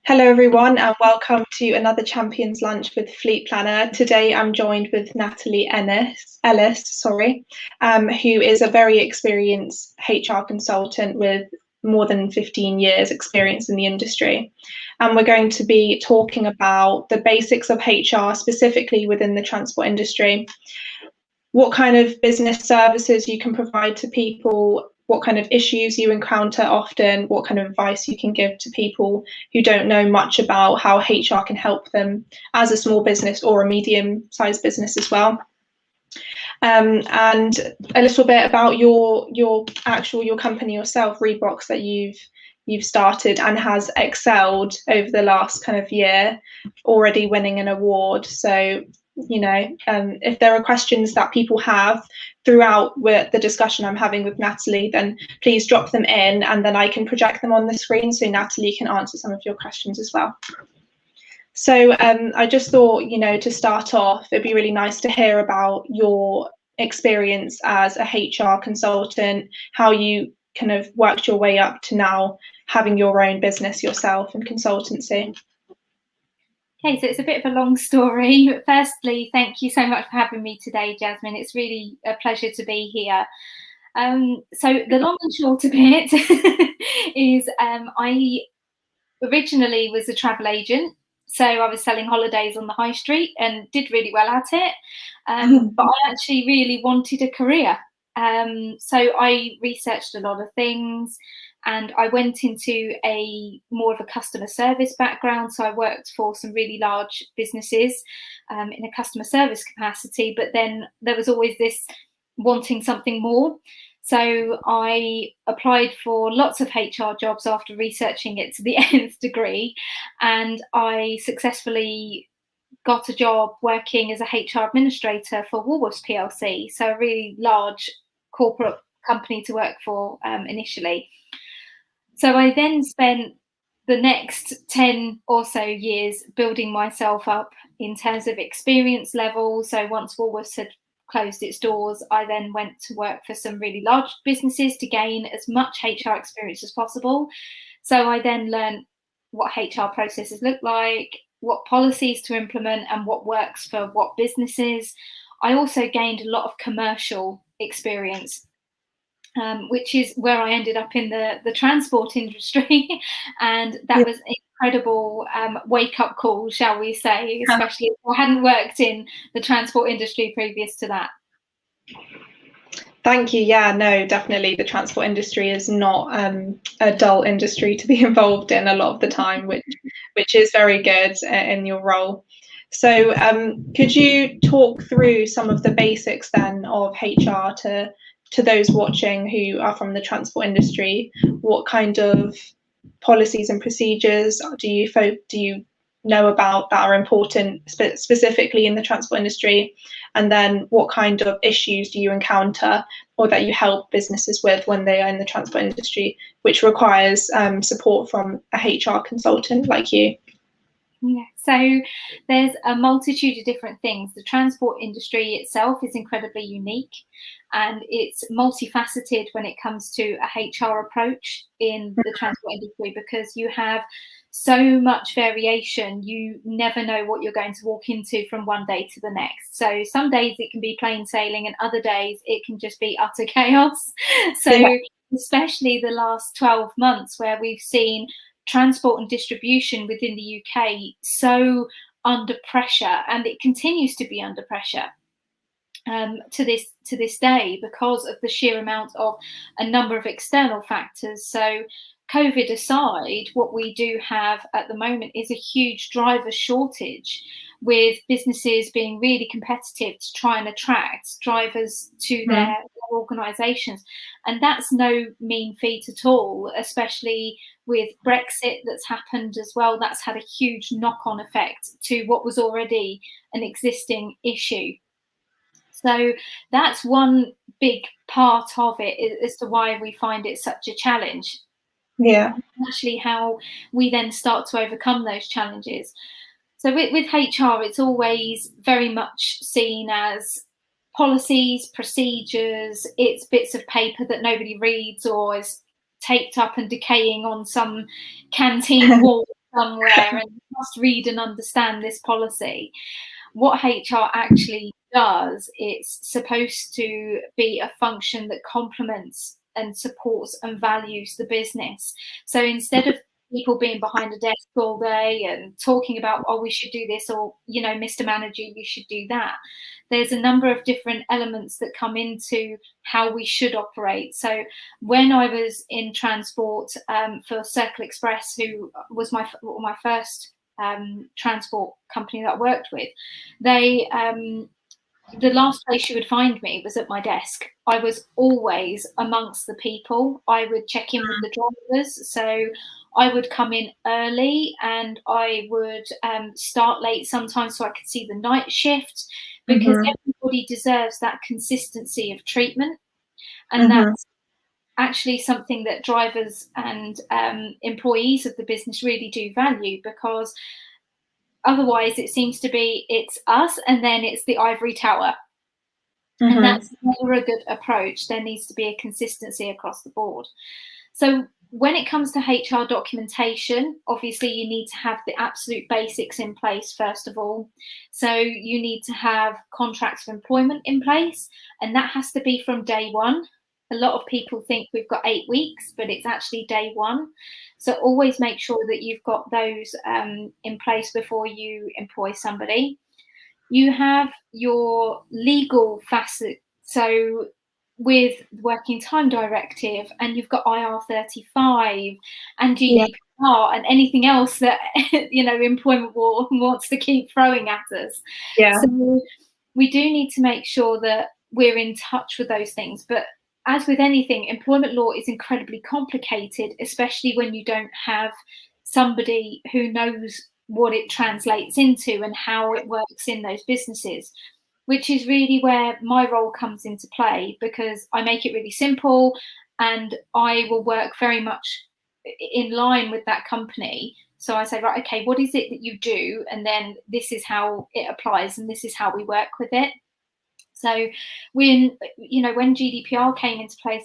Hello, everyone, and welcome to another Champions Lunch with Fleet Planner. Today, I'm joined with Natalie Ellis, who is a very experienced HR consultant with more than 15 years experience in the industry. And we're going to be talking about the basics of HR, specifically within the transport industry, what kind of business services you can provide to people, what kind of issues you encounter often, what kind of advice you can give to people who don't know much about how HR can help them as a small business or a medium-sized business as well. And a little bit about your company yourself, Rebox, that you've started and has excelled over the last kind of year, already winning an award. So if there are questions that people have throughout the discussion I'm having with Natalie, then please drop them in and then I can project them on the screen so Natalie can answer some of your questions as well. So I just thought, to start off, it'd be really nice to hear about your experience as a HR consultant, how you kind of worked your way up to now having your own business yourself and consultancy. Okay, so it's a bit of a long story, but firstly, thank you so much for having me today, Jasmine. It's really a pleasure to be here. So the long and short of it is I originally was a travel agent. So I was selling holidays on the high street and did really well at it. But I actually really wanted a career. So I researched a lot of things and I went into more of a customer service background. So I worked for some really large businesses in a customer service capacity, but then there was always this wanting something more. So I applied for lots of HR jobs after researching it to the nth degree, and I successfully got a job working as a HR administrator for Woolworths PLC, so a really large corporate company to work for initially. So I then spent the next 10 or so years building myself up in terms of experience level. So once Woolworths had closed its doors, I then went to work for some really large businesses to gain as much HR experience as possible. So I then learned what HR processes look like, what policies to implement, and what works for what businesses. I also gained a lot of commercial experience, which is where I ended up in the transport industry. And that was an incredible wake-up call, shall we say, especially if I hadn't worked in the transport industry previous to that. Thank you. Yeah, no, definitely the transport industry is not a dull industry to be involved in a lot of the time, which is very good in your role. So could you talk through some of the basics then of HR to those watching who are from the transport industry? What kind of policies and procedures do you know about that are important specifically in the transport industry? And then what kind of issues do you encounter or that you help businesses with when they are in the transport industry, which requires support from a HR consultant like you? Yeah, so there's a multitude of different things. The transport industry itself is incredibly unique and it's multifaceted when it comes to a HR approach in the transport industry, because you have so much variation. You never know what you're going to walk into from one day to the next. So some days it can be plain sailing and other days it can just be utter chaos. So especially the last 12 months where we've seen transport and distribution within the UK so under pressure, and it continues to be under pressure to this day because of the sheer amount of a number of external factors. So COVID aside, what we do have at the moment is a huge driver shortage, with businesses being really competitive to try and attract drivers to their organisations. And that's no mean feat at all, especially with Brexit that's happened as well. That's had a huge knock-on effect to what was already an existing issue. So that's one big part of it as to why we find it such a challenge. Yeah. Actually, how we then start to overcome those challenges. So with HR, it's always very much seen as policies, procedures. It's bits of paper that nobody reads or is taped up and decaying on some canteen wall somewhere and you must read and understand this policy. What HR actually does, it's supposed to be a function that complements and supports and values the business. So instead of people being behind a desk all day and talking about, oh, we should do this, or, you know, Mr. Manager, we should do that. There's a number of different elements that come into how we should operate. So when I was in transport for Circle Express, who was my first transport company that I worked with, they the last place you would find me was at my desk. I was always amongst the people. I would check in with the drivers. So I would come in early and I would start late sometimes so I could see the night shift, because everybody deserves that consistency of treatment. And that's actually something that drivers and employees of the business really do value, because otherwise it seems to be it's us and then it's the ivory tower. And that's never a good approach. There needs to be a consistency across the board. So when it comes to HR documentation, obviously you need to have the absolute basics in place first of all. So you need to have contracts of employment in place, and that has to be from day one. A lot of people think we've got 8 weeks, but it's actually day one. So always make sure that you've got those in place before you employ somebody. You have your legal facet. So with Working Time Directive, and you've got IR35 and GDPR and anything else that employment law wants to keep throwing at us. So we do need to make sure that we're in touch with those things. But as with anything, employment law is incredibly complicated, especially when you don't have somebody who knows what it translates into and how it works in those businesses, which is really where my role comes into play, because I make it really simple and I will work very much in line with that company. So I say, right, okay, what is it that you do? And then this is how it applies and this is how we work with it. So when GDPR came into place,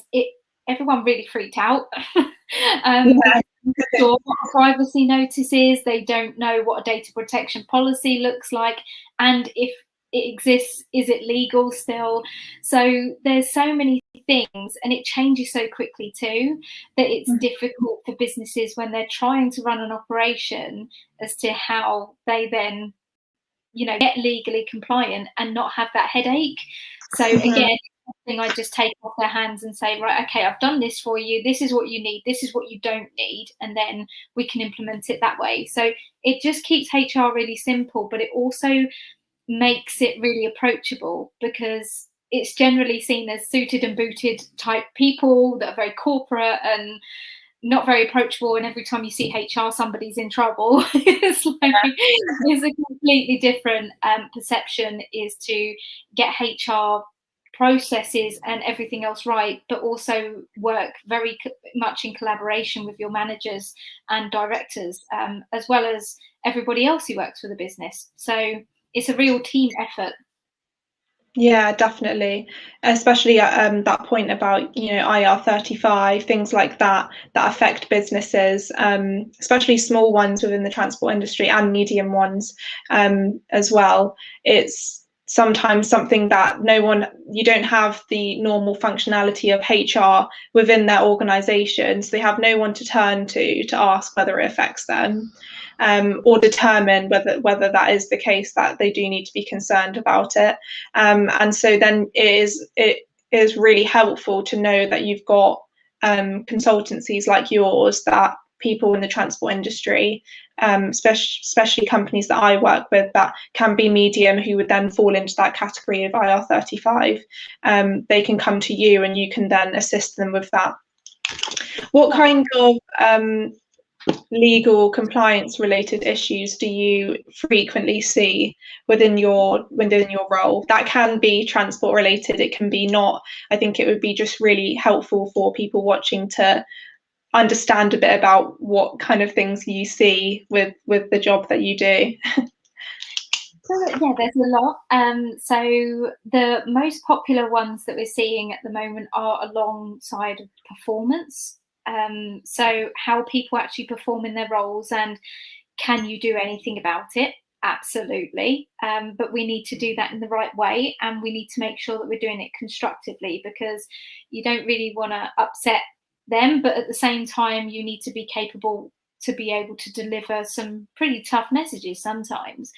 everyone really freaked out. Sure what privacy notice is, they don't know what a data protection policy looks like, and if it exists, is it legal still? So there's so many things, and it changes so quickly too, that it's difficult for businesses when they're trying to run an operation as to how they then get legally compliant and not have that headache. So again, something I just take off their hands and say, right, okay, I've done this for you. This is what you need. This is what you don't need. And then we can implement it that way. So it just keeps HR really simple, but it also makes it really approachable, because it's generally seen as suited and booted type people that are very corporate and not very approachable, and every time you see HR, somebody's in trouble. It's a completely different perception, is to get HR processes and everything else right, but also work very much in collaboration with your managers and directors, as well as everybody else who works for the business. So it's a real team effort. Yeah, definitely. Especially at that point about, IR35, things like that affect businesses, especially small ones within the transport industry and medium ones as well. It's sometimes something that you don't have the normal functionality of HR within their organization. So they have no one to turn to ask whether it affects them. Or determine whether that is the case, that they do need to be concerned about it. And so then it is really helpful to know that you've got consultancies like yours, that people in the transport industry, especially companies that I work with that can be medium, who would then fall into that category of IR35. They can come to you and you can then assist them with that. What kind of legal compliance related issues do you frequently see within your role? That can be transport related, it can be not. I think it would be just really helpful for people watching to understand a bit about what kind of things you see with the job that you do. So yeah, there's a lot. So the most popular ones that we're seeing at the moment are alongside performance. So how people actually perform in their roles, and Can you do anything about it? Absolutely. But we need to do that in the right way, and we need to make sure that we're doing it constructively, because you don't really want to upset them, but at the same time, you need to be capable to be able to deliver some pretty tough messages sometimes.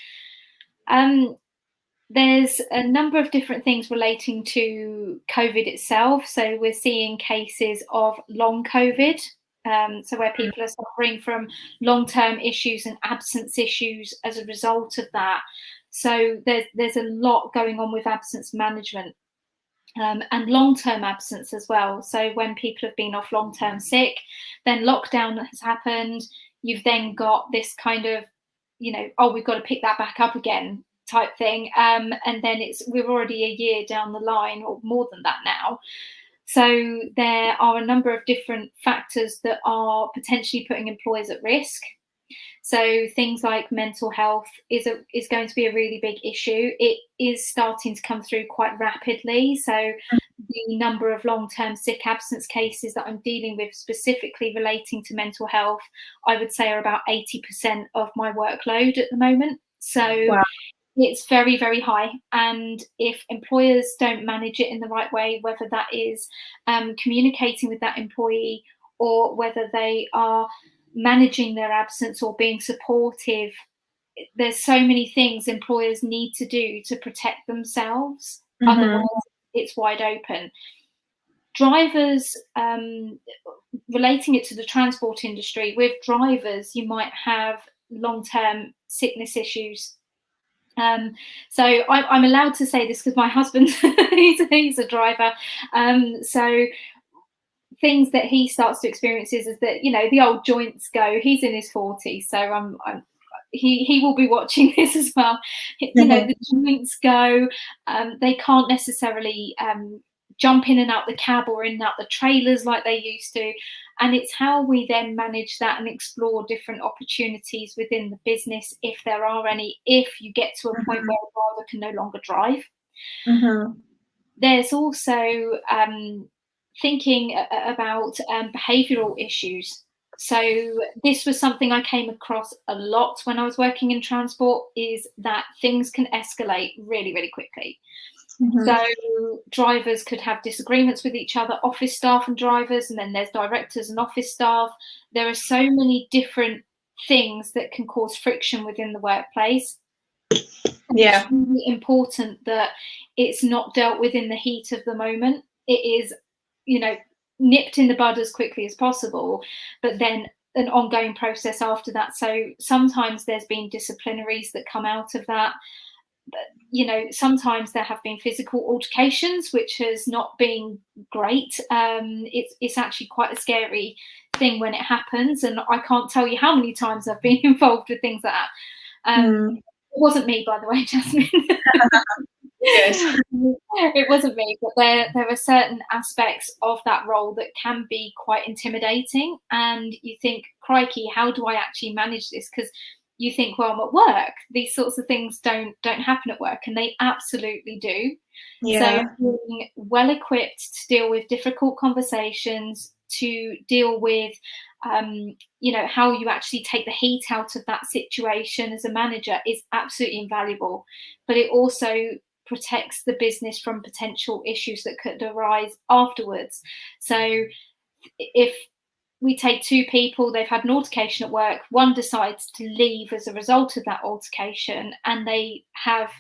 There's a number of different things relating to COVID itself. So we're seeing cases of long COVID, so where people are suffering from long-term issues and absence issues as a result of that. So there's a lot going on with absence management, and long-term absence as well. So when people have been off long-term sick, then lockdown has happened. You've then got this kind of, oh, we've got to pick that back up again type thing. And then we're already a year down the line, or more than that now. So there are a number of different factors that are potentially putting employers at risk. So things like mental health is going to be a really big issue. It is starting to come through quite rapidly. So the number of long-term sick absence cases that I'm dealing with, specifically relating to mental health, I would say are about 80% of my workload at the moment. So wow. It's very, very high. And if employers don't manage it in the right way, whether that is communicating with that employee, or whether they are managing their absence or being supportive, there's so many things employers need to do to protect themselves. Otherwise, it's wide open. Drivers, relating it to the transport industry, with drivers, you might have long-term sickness issues. So I'm allowed to say this because my husband, he's a driver. So things that he starts to experience is that, the old joints go. He's in his 40s, so he will be watching this as well. The joints go. They can't necessarily jump in and out the cab or in and out the trailers like they used to. And it's how we then manage that and explore different opportunities within the business, if there are any, if you get to a point where a driver can no longer drive. There's also thinking about behavioural issues. So this was something I came across a lot when I was working in transport, is that things can escalate really, really quickly. So drivers could have disagreements with each other, office staff and drivers, and then there's directors and office staff. There are so many different things that can cause friction within the workplace. Yeah. It's really important that it's not dealt with in the heat of the moment. It is, nipped in the bud as quickly as possible, but then an ongoing process after that. So sometimes there's been disciplinaries that come out of that. But, sometimes there have been physical altercations, which has not been great. It's actually quite a scary thing when it happens. And I can't tell you how many times I've been involved with things like that. It wasn't me, by the way, Jasmine. Yes. It wasn't me, but there are certain aspects of that role that can be quite intimidating. And you think, crikey, how do I actually manage this? Because you think, well, I'm at work. These sorts of things don't happen at work, and they absolutely do. Yeah. So being well equipped to deal with difficult conversations, to deal with, how you actually take the heat out of that situation as a manager is absolutely invaluable. But it also protects the business from potential issues that could arise afterwards. So if we take two people, they've had an altercation at work, one decides to leave as a result of that altercation, and they have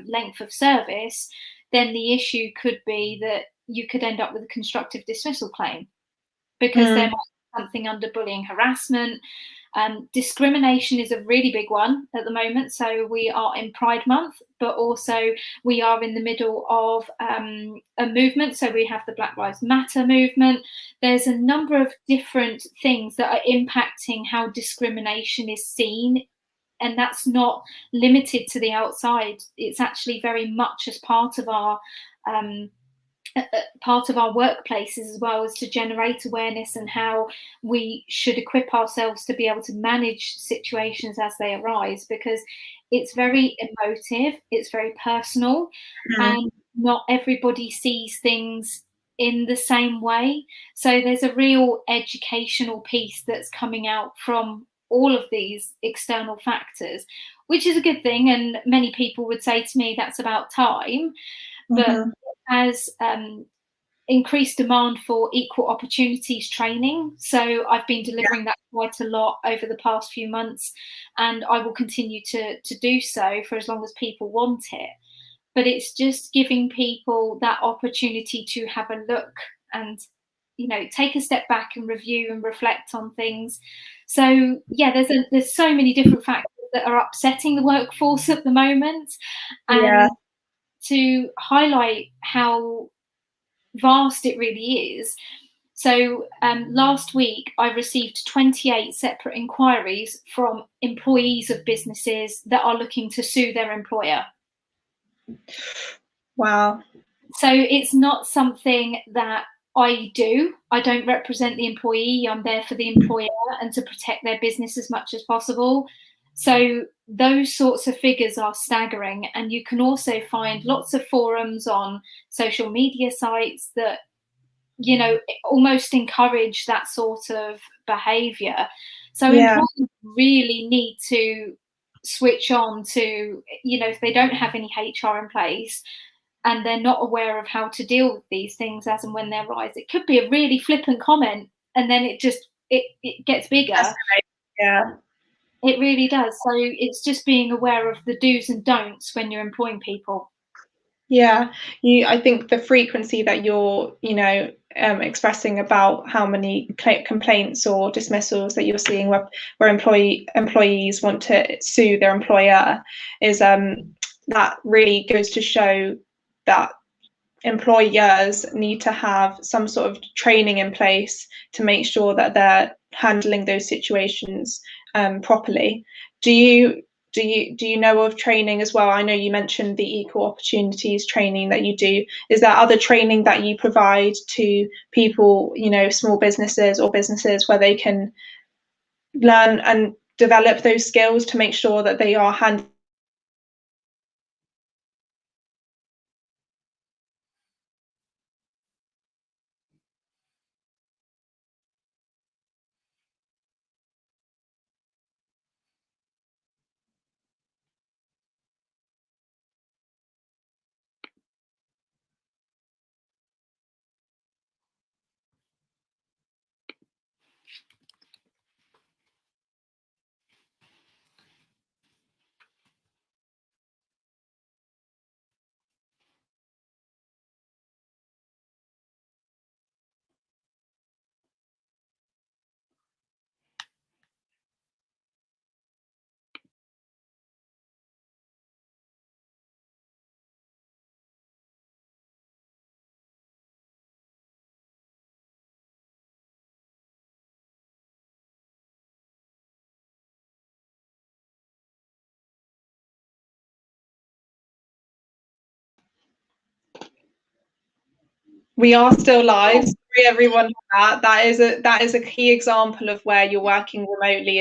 length of service, then the issue could be that you could end up with a constructive dismissal claim, because there might be something under bullying, harassment. Discrimination is a really big one at the moment. So we are in Pride Month, but also we are in the middle of a movement. So we have the Black Lives Matter movement. There's a number of different things that are impacting how discrimination is seen. And that's not limited to the outside. It's actually very much as part of our workplaces as well, as to generate awareness and how we should equip ourselves to be able to manage situations as they arise, because it's very emotive, it's very personal, and not everybody sees things in the same way. So there's a real educational piece that's coming out from all of these external factors, which is a good thing. And many people would say to me that's about time, but as increased demand for equal opportunities training. So I've been delivering that quite a lot over the past few months, and I will continue to do so for as long as people want it. But it's just giving people that opportunity to have a look and, you know, take a step back and review and reflect on things. So yeah, there's so many different factors that are upsetting the workforce at the moment, and to highlight how vast it really is. So last week I received 28 separate inquiries from employees of businesses that are looking to sue their employer. Wow. So it's not something that I do. I don't represent the employee. I'm there for the employer and to protect their business as much as possible. So those sorts of figures are staggering. And you can also find lots of forums on social media sites that, you know, almost encourage that sort of behavior. So employers really need to switch on to, you know, if they don't have any HR in place and they're not aware of how to deal with these things as and when they arise, it could be a really flippant comment and then it gets bigger. Yeah. It really does. So it's just being aware of the do's and don'ts when you're employing people. Yeah, I think the frequency that you're, expressing about how many complaints or dismissals that you're seeing where employees want to sue their employer is that really goes to show that employers need to have some sort of training in place to make sure that they're handling those situations properly. Do you know of training as well? I know you mentioned the equal opportunities training that you do. Is there other training that you provide to people, small businesses or businesses where they can learn and develop those skills to make sure that they are handling? We are still live. Sorry, everyone. That is a key example of where you're working remotely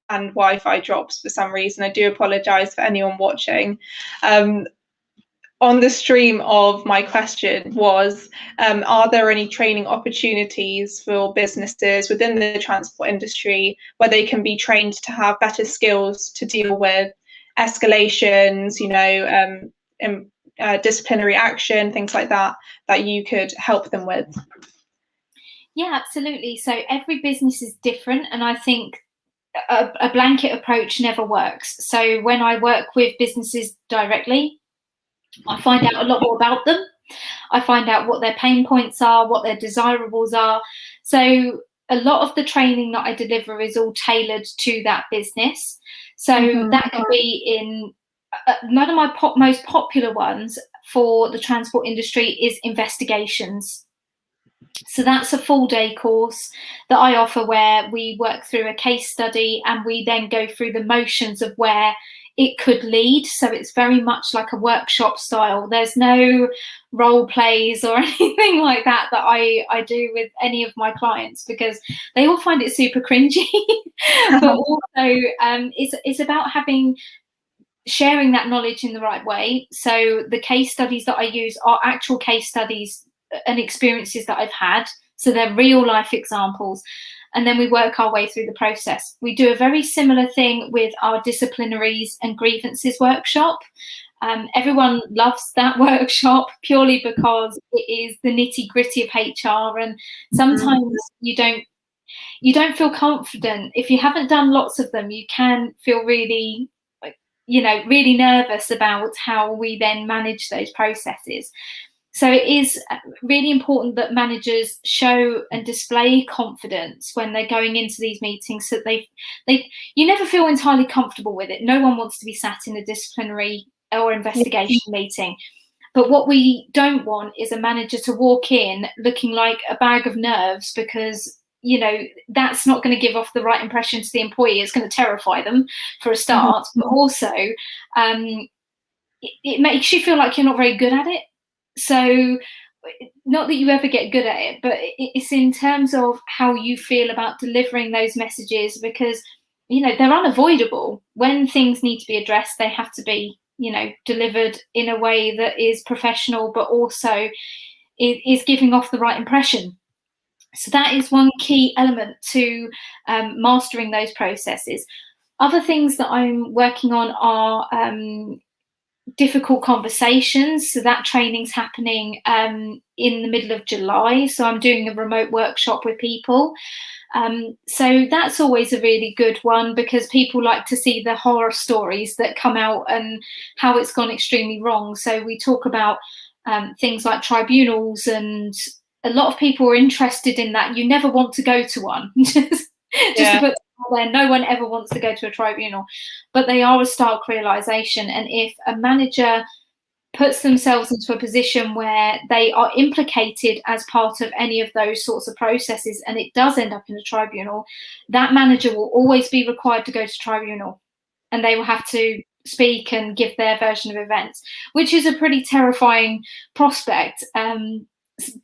and Wi-Fi drops for some reason. I do apologise for anyone watching. On the stream of my question was, are there any training opportunities for businesses within the transport industry where they can be trained to have better skills to deal with escalations, disciplinary action, things like that you could help them with? Yeah, absolutely. So every business is different, and I think a blanket approach never works. So when I work with businesses directly, I find out a lot more about them. I find out what their pain points are, what their desirables are. So a lot of the training that I deliver is all tailored to that business. So that could be in one of my most popular ones for the transport industry is investigations. So that's a full day course that I offer where we work through a case study and we then go through the motions of where it could lead. So it's very much like a workshop style. There's no role plays or anything like that I do with any of my clients because they all find it super cringy. But also it's about sharing that knowledge in the right way. So the case studies that I use are actual case studies and experiences that I've had. So they're real life examples. and then we work our way through the process. We do a very similar thing with our disciplinaries and grievances workshop. Everyone loves that workshop purely because it is the nitty-gritty of HR, and sometimes you don't feel confident. If you haven't done lots of them, you can feel really, really nervous about how we then manage those processes. So it is really important that managers show and display confidence when they're going into these meetings, so that you never feel entirely comfortable with it. No one wants to be sat in a disciplinary or investigation meeting. But what we don't want is a manager to walk in looking like a bag of nerves, because that's not going to give off the right impression to the employee. It's going to terrify them for a start, but also it makes you feel like you're not very good at it. So not that you ever get good at it, but it's in terms of how you feel about delivering those messages, because they're unavoidable. When things need to be addressed, they have to be delivered in a way that is professional, but also is giving off the right impression. So that is one key element to mastering those processes. Other things that I'm working on are difficult conversations. So that training's happening in the middle of July. So I'm doing a remote workshop with people. So that's always a really good one, because people like to see the horror stories that come out and how it's gone extremely wrong. So we talk about things like tribunals, and a lot of people are interested in that. You never want to go to one. Just to put there, no one ever wants to go to a tribunal, but they are a stark realization. And if a manager puts themselves into a position where they are implicated as part of any of those sorts of processes, and it does end up in a tribunal, that manager will always be required to go to tribunal, and they will have to speak and give their version of events, which is a pretty terrifying prospect.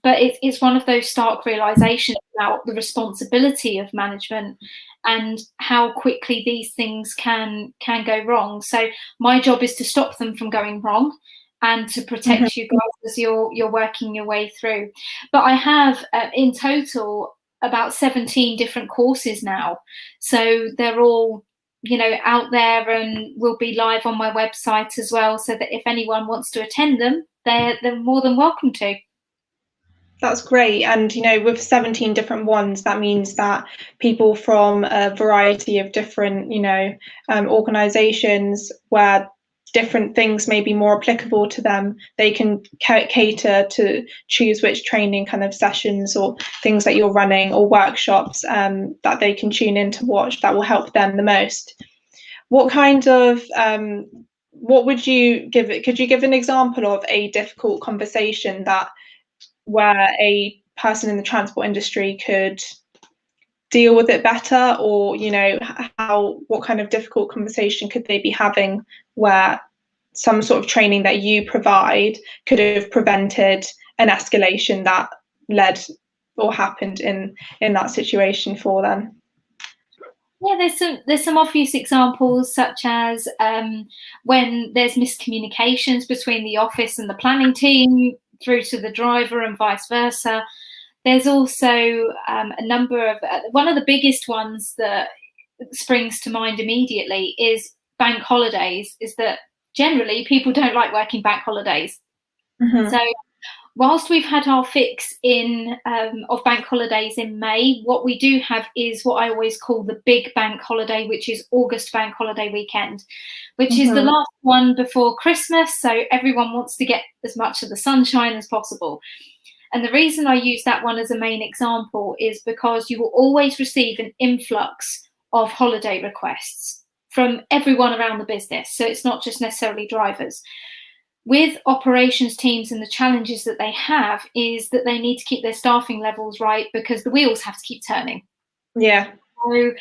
But it's one of those stark realizations about the responsibility of management and how quickly these things can go wrong. So my job is to stop them from going wrong and to protect you guys as you're working your way through. But I have in total about 17 different courses now. So they're all out there and will be live on my website as well, so that if anyone wants to attend them, they're more than welcome to. That's great. And, with 17 different ones, that means that people from a variety of different, organizations where different things may be more applicable to them, they can cater to choose which training kind of sessions or things that you're running, or workshops that they can tune in to watch that will help them the most. What kind of, what would you give it? Could you give an example of a difficult conversation where a person in the transport industry could deal with it better, or what kind of difficult conversation could they be having where some sort of training that you provide could have prevented an escalation that led or happened in that situation for them? Yeah, there's some obvious examples, such as when there's miscommunications between the office and the planning team through to the driver and vice versa. There's also a number of, one of the biggest ones that springs to mind immediately is bank holidays, is that generally people don't like working bank holidays. So whilst we've had our fix of bank holidays in May, what we do have is what I always call the big bank holiday, which is August bank holiday weekend, which is the last one before Christmas. So everyone wants to get as much of the sunshine as possible. And the reason I use that one as a main example is because you will always receive an influx of holiday requests from everyone around the business. So it's not just necessarily drivers. With operations teams, and the challenges that they have is that they need to keep their staffing levels right, because the wheels have to keep turning. Yeah. So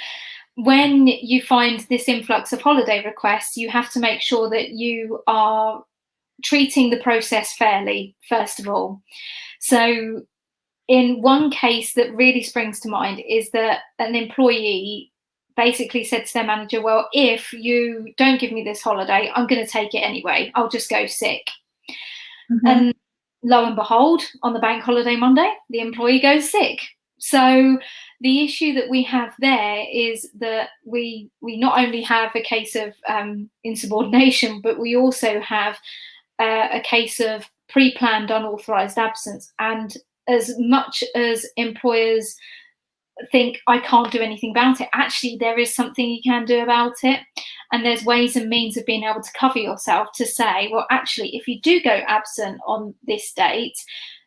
when you find this influx of holiday requests, you have to make sure that you are treating the process fairly, first of all. So in one case that really springs to mind is that an employee basically said to their manager, well, if you don't give me this holiday, I'm going to take it anyway. I'll just go sick. And lo and behold, on the bank holiday Monday, the employee goes sick. So the issue that we have there is that we not only have a case of insubordination, but we also have a case of pre-planned unauthorized absence. And as much as employers think I can't do anything about it, actually there is something you can do about it. And there's ways and means of being able to cover yourself to say, well, actually, if you do go absent on this date,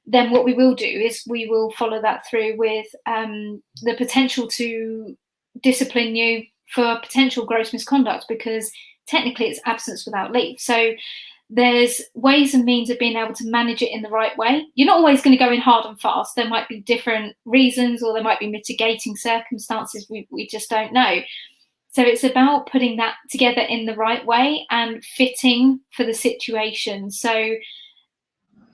then what we will do is we will follow that through with the potential to discipline you for potential gross misconduct, because technically it's absence without leave. So there's ways and means of being able to manage it in the right way. You're not always going to go in hard and fast. There might be different reasons, or there might be mitigating circumstances. We just don't know. So it's about putting that together in the right way and fitting for the situation. So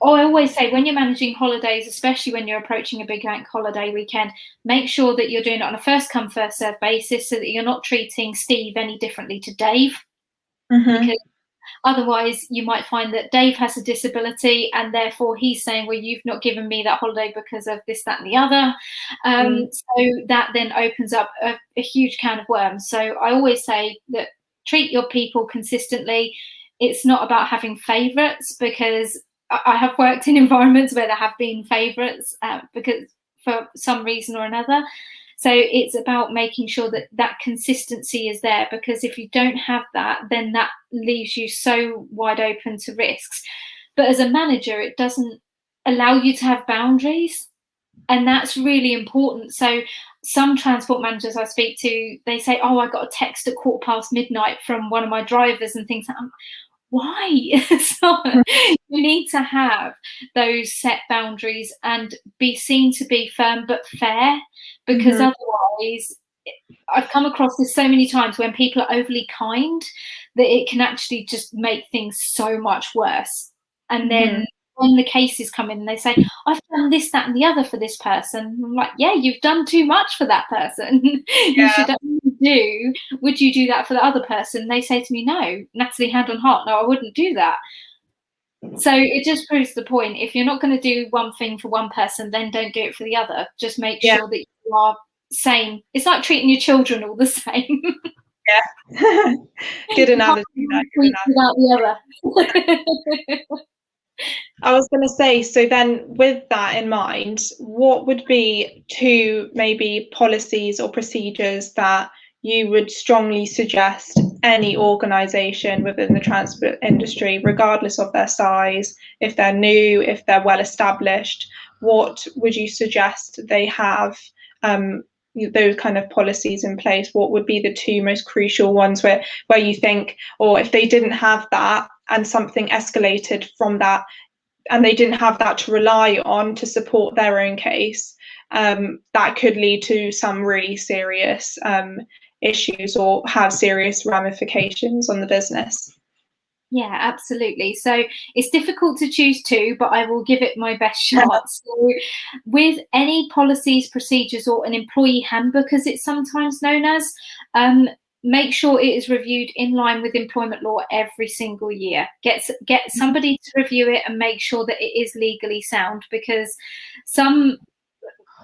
I always say, when you're managing holidays, especially when you're approaching a big bank holiday weekend, make sure that you're doing it on a first come, first serve basis, so that you're not treating Steve any differently to Dave. Because otherwise you might find that Dave has a disability and therefore he's saying, well, you've not given me that holiday because of this, that and the other. So that then opens up a huge can of worms. So I always say that treat your people consistently. It's not about having favourites, because I have worked in environments where there have been favourites because for some reason or another. So it's about making sure that that consistency is there, because if you don't have that, then that leaves you so wide open to risks. But as a manager, it doesn't allow you to have boundaries. And that's really important. So some transport managers I speak to, they say, oh, I got a text at midnight from one of my drivers and things like that. Why? So you need to have those set boundaries and be seen to be firm but fair, because otherwise, I've come across this so many times when people are overly kind that it can actually just make things so much worse. And then when the cases come in and they say, I've done this, that and the other for this person, I'm like, yeah, you've done too much for that person. You should only do, would you do that for the other person? They say to me, no, Natalie, hand on heart, no, I wouldn't do that. So it just proves the point. If you're not going to do one thing for one person, then don't do it for the other. Just make sure that you are same. It's like treating your children all the same. Yeah. Good analogy. Without the other. I was going to say, so then with that in mind, what would be two maybe policies or procedures that you would strongly suggest any organisation within the transport industry, regardless of their size, if they're new, if they're well established, what would you suggest they have those kind of policies in place? What would be the two most crucial ones where you think, or if they didn't have that and something escalated from that, and they didn't have that to rely on to support their own case, that could lead to some really serious issues or have serious ramifications on the business? Yeah, absolutely. So it's difficult to choose two, but I will give it my best shot. So with any policies, procedures, or an employee handbook, as it's sometimes known as, make sure it is reviewed in line with employment law every single year. Get somebody to review it and make sure that it is legally sound, because some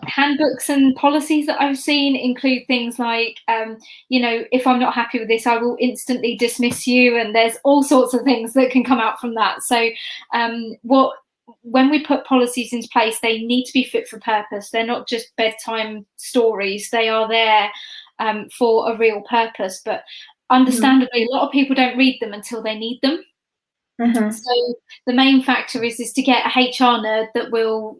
handbooks and policies that I've seen include things like, if I'm not happy with this, I will instantly dismiss you. And there's all sorts of things that can come out from that. So when we put policies into place, they need to be fit for purpose. They're not just bedtime stories. They are there for a real purpose. But understandably, a lot of people don't read them until they need them. So the main factor is to get a HR nerd that will,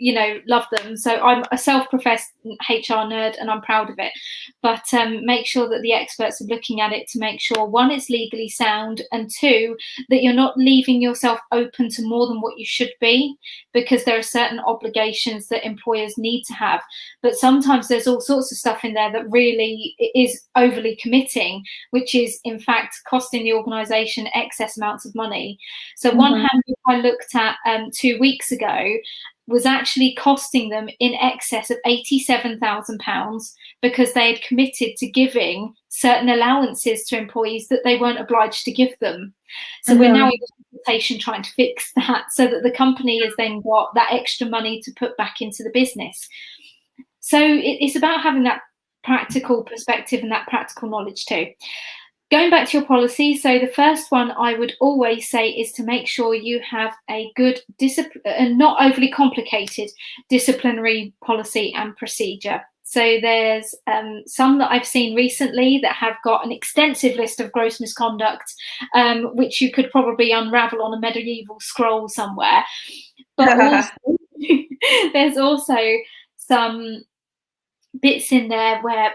love them. So I'm a self-professed HR nerd and I'm proud of it. But make sure that the experts are looking at it to make sure, one, it's legally sound, and two, that you're not leaving yourself open to more than what you should be, because there are certain obligations that employers need to have. But sometimes there's all sorts of stuff in there that really is overly committing, which is in fact costing the organisation excess amounts of money. So one handbook I looked at 2 weeks ago was actually costing them in excess of £87,000 because they had committed to giving certain allowances to employees that they weren't obliged to give them. So we're now in consultation trying to fix that so that the company has then got that extra money to put back into the business. So it's about having that practical perspective and that practical knowledge too. Going back to your policy, so the first one I would always say is to make sure you have a good and not overly complicated disciplinary policy and procedure. So there's some that I've seen recently that have got an extensive list of gross misconduct, which you could probably unravel on a medieval scroll somewhere. But also, there's also some bits in there where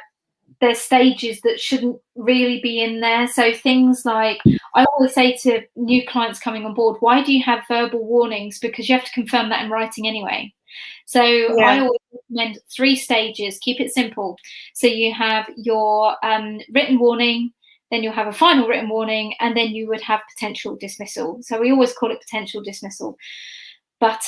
there's stages that shouldn't really be in there. So things like, I always say to new clients coming on board, why do you have verbal warnings? Because you have to confirm that in writing anyway. So I always recommend 3 stages, keep it simple. So you have your written warning, then you'll have a final written warning, and then you would have potential dismissal. So we always call it potential dismissal. But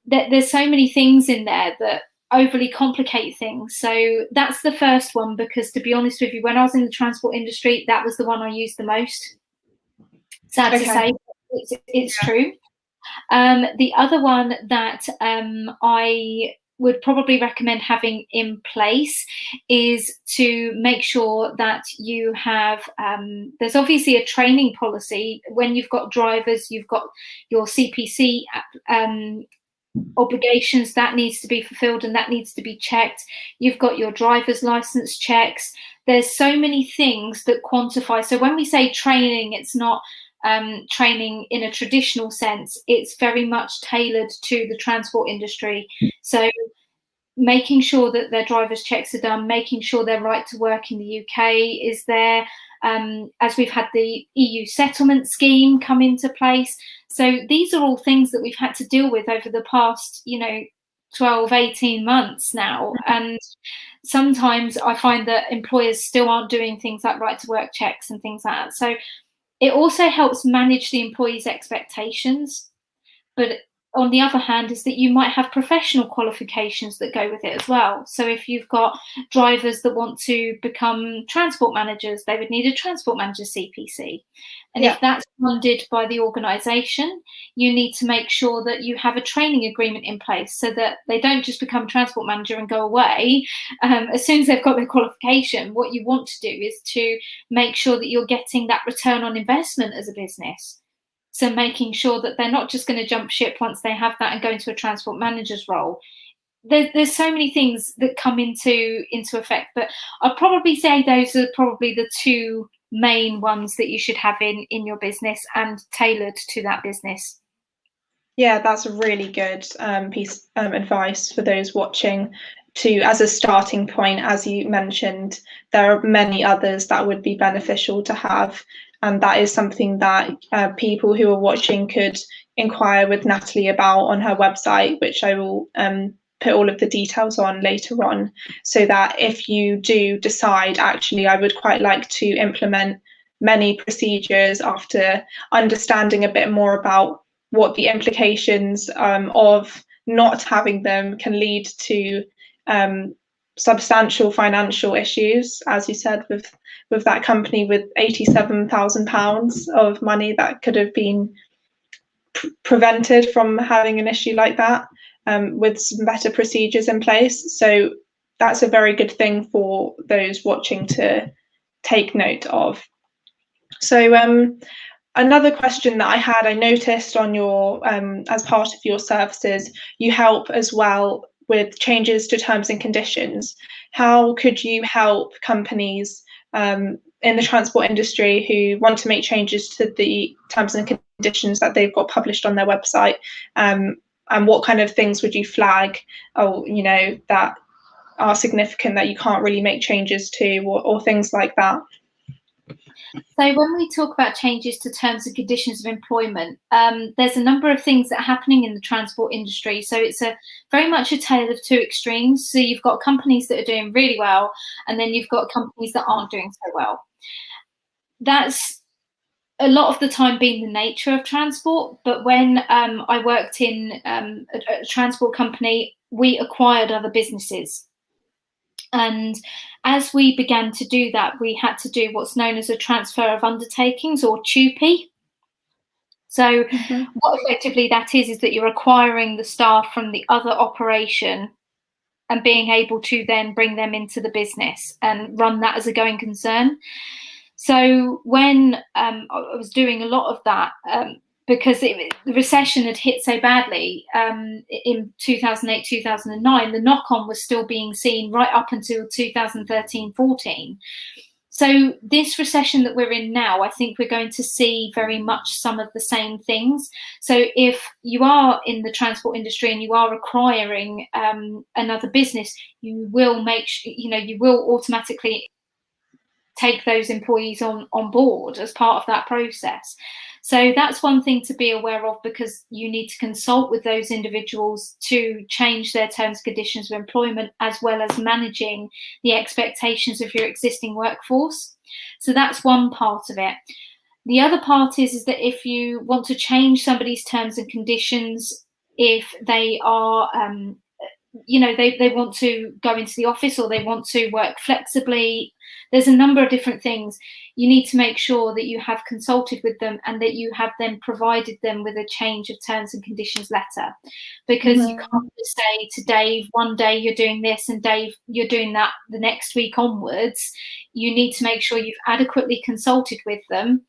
there's so many things in there that overly complicate things. So that's the first one, because to be honest with you, when I was in the transport industry, that was the one I used the most. Sad to say, it's true. The other one that I would probably recommend having in place is to make sure that you have, there's obviously a training policy. When you've got drivers, you've got your CPC obligations that needs to be fulfilled and that needs to be checked. You've got your driver's license checks. There's so many things that quantify. So when we say training, it's not training in a traditional sense. It's very much tailored to the transport industry. So making sure that their driver's checks are done, making sure their right to work in the UK is there, as we've had the EU settlement scheme come into place. So these are all things that we've had to deal with over the past, 12, 18 months now. And sometimes I find that employers still aren't doing things like right to work checks and things like that. So it also helps manage the employee's expectations. But on the other hand, is that you might have professional qualifications that go with it as well. So if you've got drivers that want to become transport managers, they would need a transport manager CPC. And if that's funded by the organisation, you need to make sure that you have a training agreement in place so that they don't just become a transport manager and go away. As soon as they've got their qualification, what you want to do is to make sure that you're getting that return on investment as a business. So making sure that they're not just going to jump ship once they have that and go into a transport manager's role. There's so many things that come into effect, but I'd probably say those are probably the 2 main ones that you should have in your business and tailored to that business. Yeah, that's a really good piece of advice for those watching. As a starting point, as you mentioned, there are many others that would be beneficial to have. And that is something that people who are watching could inquire with Natalie about on her website, which I will put all of the details on later on, so that if you do decide, actually, I would quite like to implement many procedures after understanding a bit more about what the implications of not having them can lead to substantial financial issues, as you said, with that company with £87,000 of money that could have been prevented from having an issue like that, with some better procedures in place. So that's a very good thing for those watching to take note of. So another question that I had, I noticed on your, as part of your services, you help as well with changes to terms and conditions. How could you help companies in the transport industry who want to make changes to the terms and conditions that they've got published on their website? And what kind of things would you flag, that are significant that you can't really make changes to, or things like that? So when we talk about changes to terms and conditions of employment, there's a number of things that are happening in the transport industry. So it's very much a tale of 2 extremes. So you've got companies that are doing really well, and then you've got companies that aren't doing so well. That's a lot of the time been the nature of transport. But when I worked in a transport company, we acquired other businesses. And as we began to do that, we had to do what's known as a transfer of undertakings, or TUPE. So what effectively that is that you're acquiring the staff from the other operation and being able to then bring them into the business and run that as a going concern. So when I was doing a lot of that, because the recession had hit so badly in 2008, 2009, the knock-on was still being seen right up until 2013-14. So this recession that we're in now, I think we're going to see very much some of the same things. So if you are in the transport industry and you are acquiring another business, you will you will automatically take those employees on board as part of that process. So that's one thing to be aware of, because you need to consult with those individuals to change their terms and conditions of employment, as well as managing the expectations of your existing workforce. So that's one part of it. The other part is that if you want to change somebody's terms and conditions, if they are they want to go into the office or they want to work flexibly, there's a number of different things. You need to make sure that you have consulted with them and that you have then provided them with a change of terms and conditions letter, because you can't just say to Dave, one day you're doing this and Dave, you're doing that the next week onwards. You need to make sure you've adequately consulted with them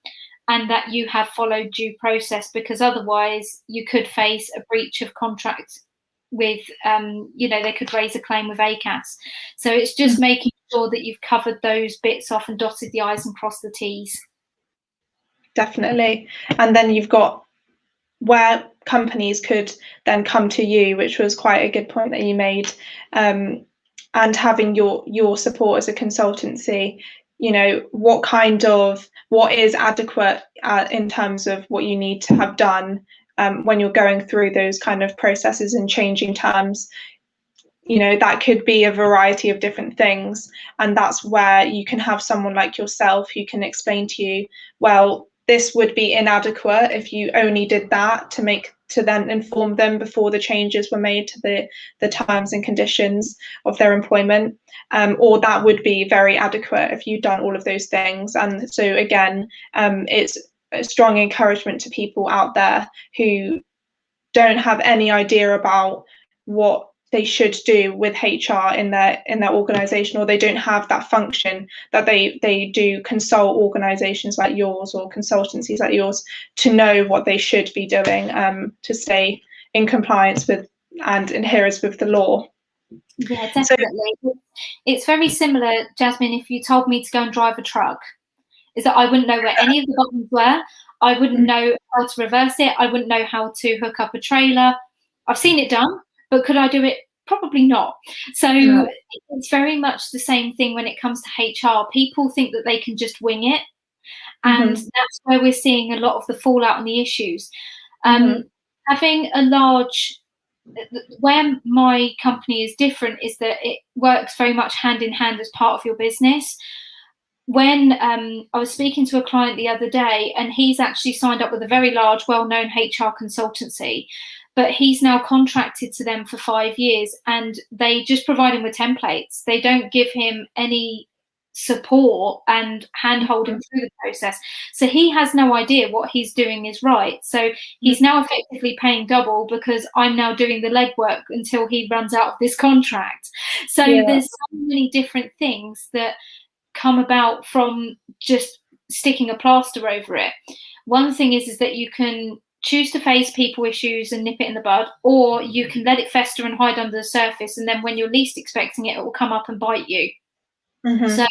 and that you have followed due process, because otherwise you could face a breach of contract with they could raise a claim with ACAS. So it's just making sure that you've covered those bits off and dotted the I's and crossed the T's. Definitely. And then you've got where companies could then come to you, which was quite a good point that you made, and having your support as a consultancy. What is adequate in terms of what you need to have done when you're going through those kind of processes and changing terms. That could be a variety of different things, and that's where you can have someone like yourself who can explain to you, well, this would be inadequate if you only did that, to then inform them before the changes were made to the terms and conditions of their employment, or that would be very adequate if you'd done all of those things. And so again, it's a strong encouragement to people out there who don't have any idea about what they should do with HR in their organization, or they don't have that function, that they do consult organizations like yours or consultancies like yours to know what they should be doing to stay in compliance with and adherence with the law. Yeah, definitely. So, it's very similar, Jasmine, if you told me to go and drive a truck, is that I wouldn't know where any of the buttons were. I wouldn't know how to reverse it. I wouldn't know how to hook up a trailer. I've seen it done, but could I do it? Probably not. So it's very much the same thing when it comes to HR. People think that they can just wing it. And that's where we're seeing a lot of the fallout and the issues. Having a large, where my company is different is that it works very much hand in hand as part of your business. When I was speaking to a client the other day, and he's actually signed up with a very large, well-known HR consultancy, but he's now contracted to them for 5 years, and they just provide him with templates. They don't give him any support and hand-hold him through the process. So he has no idea what he's doing is right. So he's now effectively paying double, because I'm now doing the legwork until he runs out of this contract. So there's so many different things that come about from just sticking a plaster over it. One thing is that you can choose to face people issues and nip it in the bud, or you can let it fester and hide under the surface, and then when you're least expecting it, it will come up and bite you. So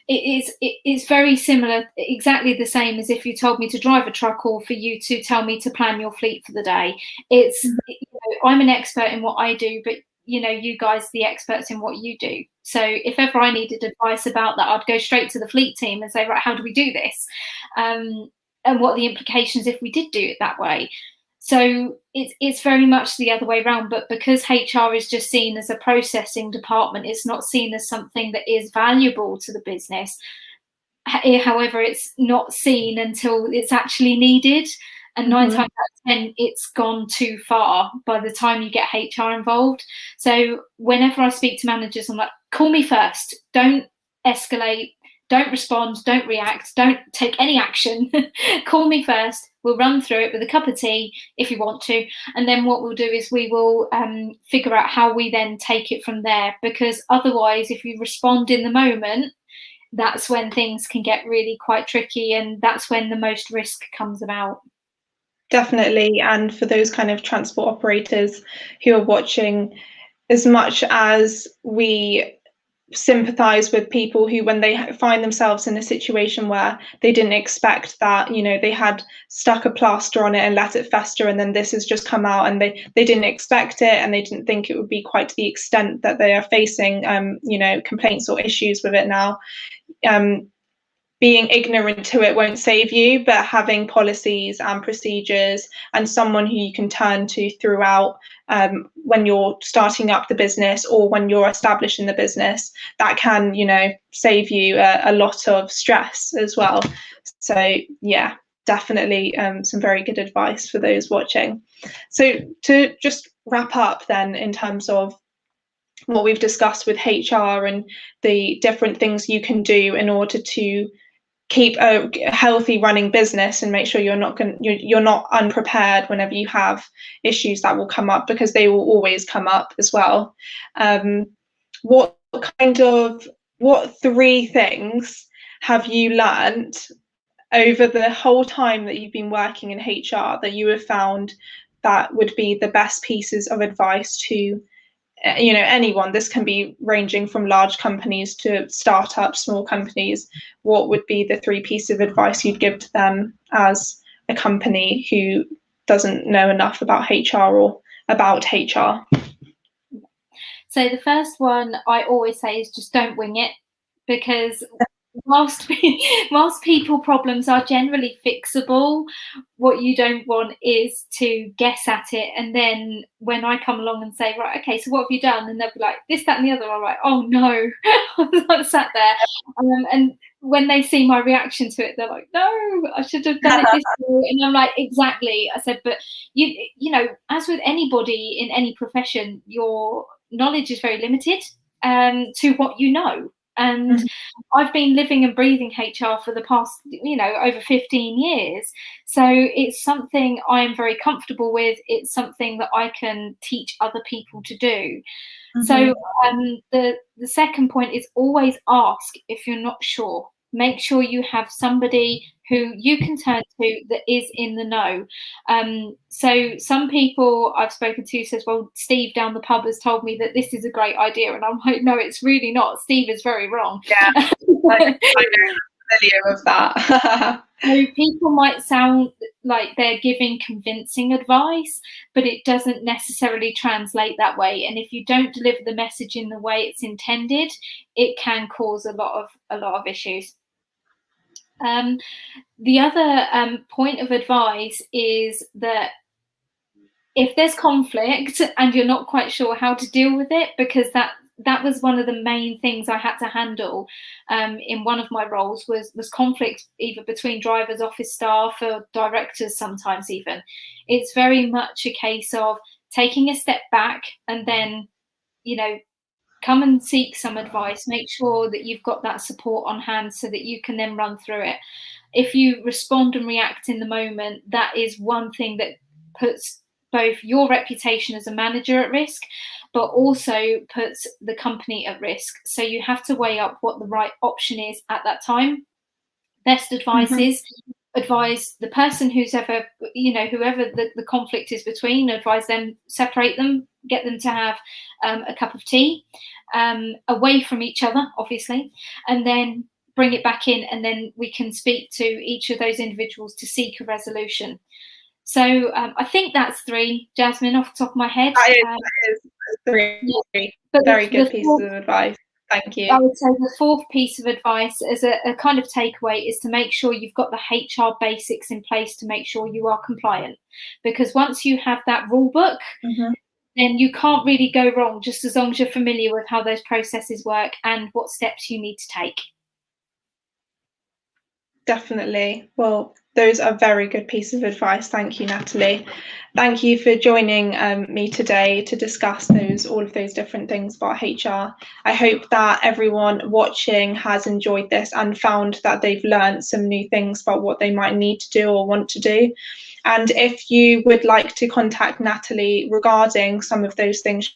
it's very similar, exactly the same as if you told me to drive a truck, or for you to tell me to plan your fleet for the day. It's I'm an expert in what I do, but you guys are the experts in what you do. So if ever I needed advice about that, I'd go straight to the fleet team and say, right, how do we do this? And what are the implications if we did do it that way? So it's very much the other way around. But because HR is just seen as a processing department, it's not seen as something that is valuable to the business. However, it's not seen until it's actually needed. And 9 times out of 10, it's gone too far by the time you get HR involved. So whenever I speak to managers, I'm like, call me first. Don't escalate. Don't respond. Don't react. Don't take any action. Call me first. We'll run through it with a cup of tea if you want to, and then what we'll do is we will figure out how we then take it from there, because otherwise if you respond in the moment, that's when things can get really quite tricky, and that's when the most risk comes about. Definitely. And for those kind of transport operators who are watching, as much as we sympathize with people who, when they find themselves in a situation where they didn't expect that, you know, they had stuck a plaster on it and let it fester, and then this has just come out, and they didn't expect it, and they didn't think it would be quite to the extent that they are facing, you know, complaints or issues with it now. Being ignorant to it won't save you, but having policies and procedures and someone who you can turn to throughout, when you're starting up the business or when you're establishing the business, that can, you know, save you a lot of stress as well. So yeah, definitely some very good advice for those watching. So to just wrap up then, in terms of what we've discussed with HR and the different things you can do in order to keep a healthy running business and make sure you're not unprepared whenever you have issues that will come up, because they will always come up as well. What three things have you learned over the whole time that you've been working in HR that you have found that would be the best pieces of advice to, you know, anyone? This can be ranging from large companies to startups, small companies. What would be the three pieces of advice you'd give to them as a company who doesn't know enough about HR or about HR? So the first one I always say is just don't wing it, because whilst people problems are generally fixable, what you don't want is to guess at it, and then when I come along and say, right, okay, so what have you done, and they'll be like this, that and the other, I'm like, oh no. I'm sat there, and when they see my reaction to it, they're like, no, I should have done it this way. And I'm like, exactly. I said, but you know, as with anybody in any profession, your knowledge is very limited to what you know. And I've been living and breathing HR for the past, you know, over 15 years. So it's something I am very comfortable with. It's something that I can teach other people to do. So the second point is always ask if you're not sure. Make sure you have somebody who you can turn to that is in the know. So some people I've spoken to says, well, Steve down the pub has told me that this is a great idea. And I'm like, no, it's really not. Steve is very wrong. Yeah, I know, I'm familiar with that. So people might sound like they're giving convincing advice, but it doesn't necessarily translate that way. And if you don't deliver the message in the way it's intended, it can cause a lot of issues. The other point of advice is that if there's conflict and you're not quite sure how to deal with it, because that was one of the main things I had to handle in one of my roles was conflict, either between drivers, office staff, or directors sometimes even. It's very much a case of taking a step back and then, you know, come and seek some advice. Make sure that you've got that support on hand so that you can then run through it. If you respond and react in the moment, that is one thing that puts both your reputation as a manager at risk, but also puts the company at risk. So you have to weigh up what the right option is at that time. Best advice is advise the person who's ever, you know, whoever the conflict is between, advise them, separate them, get them to have a cup of tea away from each other, obviously, and then bring it back in, and then we can speak to each of those individuals to seek a resolution. So I think that's three, Jasmine, off the top of my head. That is three. Yeah. Very good pieces of advice. Thank you. I would say the fourth piece of advice as a kind of takeaway is to make sure you've got the HR basics in place to make sure you are compliant. Because once you have that rule book, then you can't really go wrong, just as long as you're familiar with how those processes work and what steps you need to take. Definitely. Well, Those are very good pieces of advice. Thank you, Natalie. Thank you for joining me today to discuss all of those different things about HR. I hope that everyone watching has enjoyed this and found that they've learned some new things about what they might need to do or want to do. And if you would like to contact Natalie regarding some of those things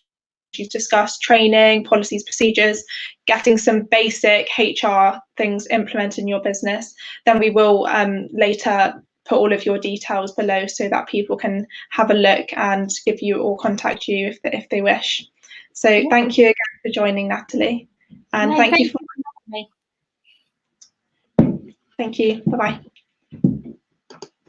she's discussed, training, policies, procedures, getting some basic HR things implemented in your business, then we will later put all of your details below so that people can have a look and give you or contact you if they wish. So thank you again for joining, Natalie. And thank you for me. Thank you. Bye-bye.